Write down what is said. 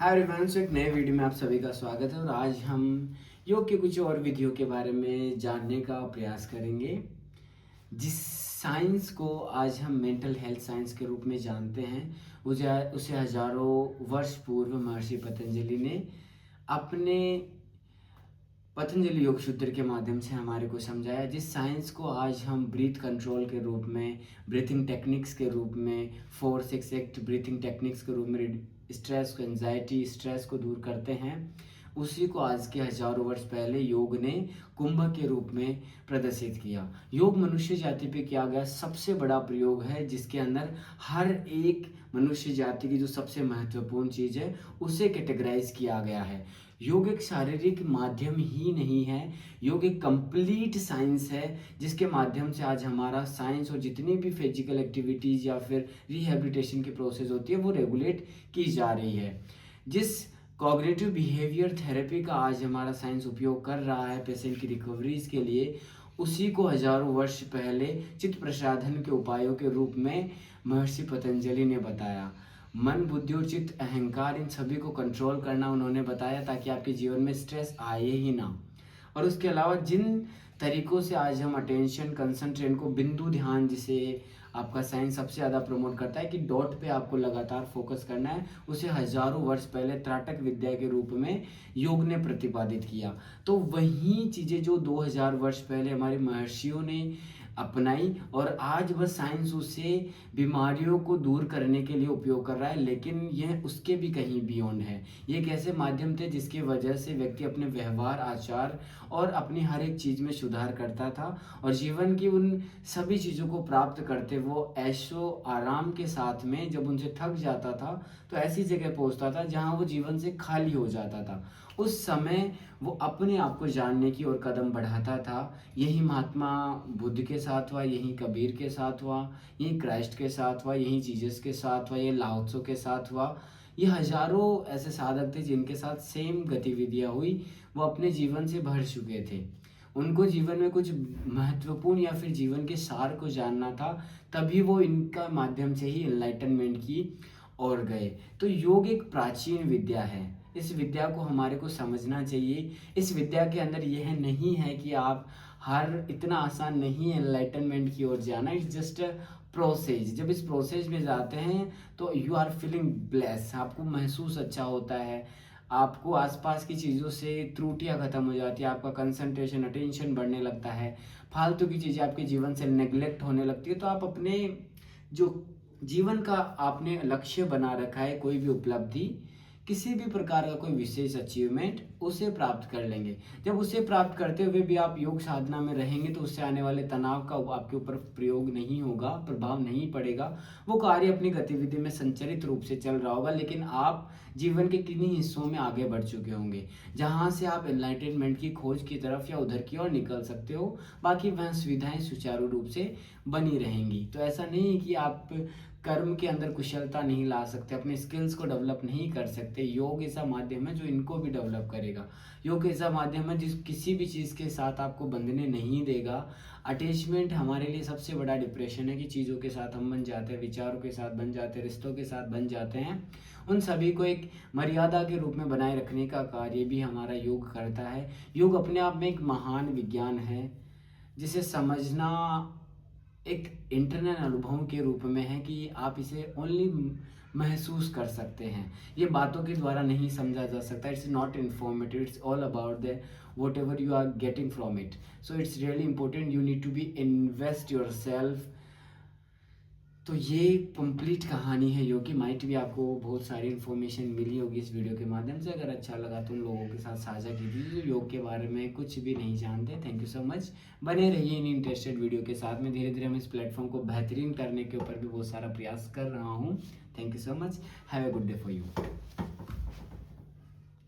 Hi everyone, सो एक नए video में आप सभी का स्वागत है और आज हम योग के कुछ और विधियों के बारे में जानने का प्रयास करेंगे। जिस साइंस को आज हम मेंटल हेल्थ साइंस के रूप में जानते हैं उसे हजारों वर्ष पूर्व महर्षि पतंजलि ने अपने पतंजलि योग सूत्र के माध्यम से हमारे को समझाया। जिस साइंस को आज हम ब्रीथ कंट्रोल के रूप में, ब्रीथिंग टेक्निक्स के रूप में, 4-6-8 ब्रीथिंग टेक्निक्स के रूप में स्ट्रेस को, एंजाइटी स्ट्रेस को दूर करते हैं, उसी को आज के हजारों वर्ष पहले योग ने कुंभ के रूप में प्रदर्शित किया। योग मनुष्य जाति पे किया गया सबसे बड़ा प्रयोग है, जिसके अंदर हर एक मनुष्य जाति की जो सबसे महत्वपूर्ण चीज़ है उसे कैटेगराइज किया गया है। योग एक शारीरिक माध्यम ही नहीं है, योग एक कंप्लीट साइंस है, जिसके माध्यम से आज हमारा साइंस और जितनी भी फिजिकल एक्टिविटीज़ या फिर रिहेबिलिटेशन की प्रोसेस होती है वो रेगुलेट की जा रही है। जिस कॉग्निटिव बिहेवियर थेरेपी का आज हमारा साइंस उपयोग कर रहा है पेशेंट की रिकवरीज के लिए, उसी को हजारों वर्ष पहले चित्त प्रसाधन के उपायों के रूप में महर्षि पतंजलि ने बताया। मन, बुद्धि और चित्त, अहंकार, इन सभी को कंट्रोल करना उन्होंने बताया ताकि आपके जीवन में स्ट्रेस आए ही ना। और उसके अलावा जिन तरीकों से आज हम अटेंशन, कंसंट्रेशन को, बिंदु ध्यान, जिसे आपका साइंस सबसे ज़्यादा प्रमोट करता है कि डॉट पे आपको लगातार फोकस करना है, उसे हजारों वर्ष पहले त्राटक विद्या के रूप में योग ने प्रतिपादित किया। तो वही चीज़ें जो 2000 वर्ष पहले हमारे महर्षियों ने अपनाई और आज बस साइंस उसे बीमारियों को दूर करने के लिए उपयोग कर रहा है, लेकिन यह उसके भी कहीं बियॉन्ड है। ये एक ऐसे माध्यम थे जिसकी वजह से व्यक्ति अपने व्यवहार, आचार और अपनी हर एक चीज़ में सुधार करता था और जीवन की उन सभी चीज़ों को प्राप्त करते वो ऐशो आराम के साथ में, जब उनसे थक जाता था तो ऐसी जगह पहुंचता था जहां वो जीवन से खाली हो जाता था। उस समय वो अपने आप को जानने की ओर कदम बढ़ाता था। यही महात्मा बुद्ध के साथ हुआ, यही कबीर के साथ हुआ, यही क्राइस्ट के साथ हुआ, यही जीसस के साथ हुआ, ये लाओ त्सो के साथ हुआ। ये हजारों ऐसे साधक थे जिनके साथ सेम गतिविधियां हुई। वो अपने जीवन से भर चुके थे, उनको जीवन में कुछ महत्वपूर्ण या फिर जीवन के सार को जानना था, तभी वो इनका माध्यम से ही एनलाइटनमेंट की ओर गए। तो योग एक प्राचीन विद्या है, इस विद्या को हमारे को समझना चाहिए। इस विद्या के अंदर यह नहीं है कि आप हर, इतना आसान नहीं है एनलाइटनमेंट की ओर जाना। It's just a process. जब इस प्रोसेस में जाते हैं तो यू आर फीलिंग ब्लेस, आपको महसूस अच्छा होता है, आपको आसपास की चीज़ों से त्रुटियां खत्म हो जाती है, आपका कंसंट्रेशन, अटेंशन बढ़ने लगता है, फालतू की चीज़ें आपके जीवन से नेग्लेक्ट होने लगती है। तो आप अपने जो जीवन का आपने लक्ष्य बना रखा है, कोई भी उपलब्धि, किसी भी प्रकार का कोई विशेष अचीवमेंट, उसे प्राप्त कर लेंगे। जब उसे प्राप्त करते हुए भी आप योग साधना में रहेंगे तो उससे आने वाले तनाव का आपके ऊपर प्रयोग नहीं होगा, प्रभाव नहीं पड़ेगा। वो कार्य अपनी गतिविधि में संचरित रूप से चल रहा होगा, लेकिन आप जीवन के किन्हीं हिस्सों में आगे बढ़ चुके होंगे जहां से आप एनलाइटनमेंट की खोज की तरफ या उधर की ओर निकल सकते हो। बाकी वह सुविधाएं सुचारू रूप से बनी रहेंगी। तो ऐसा नहीं है कि आप कर्म के अंदर कुशलता नहीं ला सकते, अपने स्किल्स को डेवलप नहीं कर सकते। योग ऐसा माध्यम है जो इनको भी डेवलप करेगा। योग ऐसा माध्यम है जिस किसी भी चीज़ के साथ आपको बंधने नहीं देगा। अटैचमेंट हमारे लिए सबसे बड़ा डिप्रेशन है कि चीज़ों के साथ हम बन जाते हैं, विचारों के साथ बन जाते हैं, रिश्तों के साथ बन जाते हैं। उन सभी को एक मर्यादा के रूप में बनाए रखने का कार्य भी हमारा योग करता है। योग अपने आप में एक महान विज्ञान है, जिसे समझना एक इंटरनल अनुभव के रूप में है कि आप इसे ओनली महसूस कर सकते हैं। ये बातों के द्वारा नहीं समझा जा सकता। It's not informative, it's all about the whatever you are getting from it. So it's really important, you need to be invest yourself. तो ये कंप्लीट कहानी है योग की। माइट भी आपको बहुत सारी इन्फॉर्मेशन मिली होगी इस वीडियो के माध्यम से। अगर अच्छा लगा तो उन लोगों के साथ साझा कीजिए जो योग के बारे में कुछ भी नहीं जानते। Thank you so much. बने रहिए इन इंटरेस्टेड वीडियो के साथ में। धीरे धीरे हम इस प्लेटफॉर्म को बेहतरीन करने के ऊपर भी बहुत सारा प्रयास कर रहा हूँ। Thank you so much. Have a good day for you.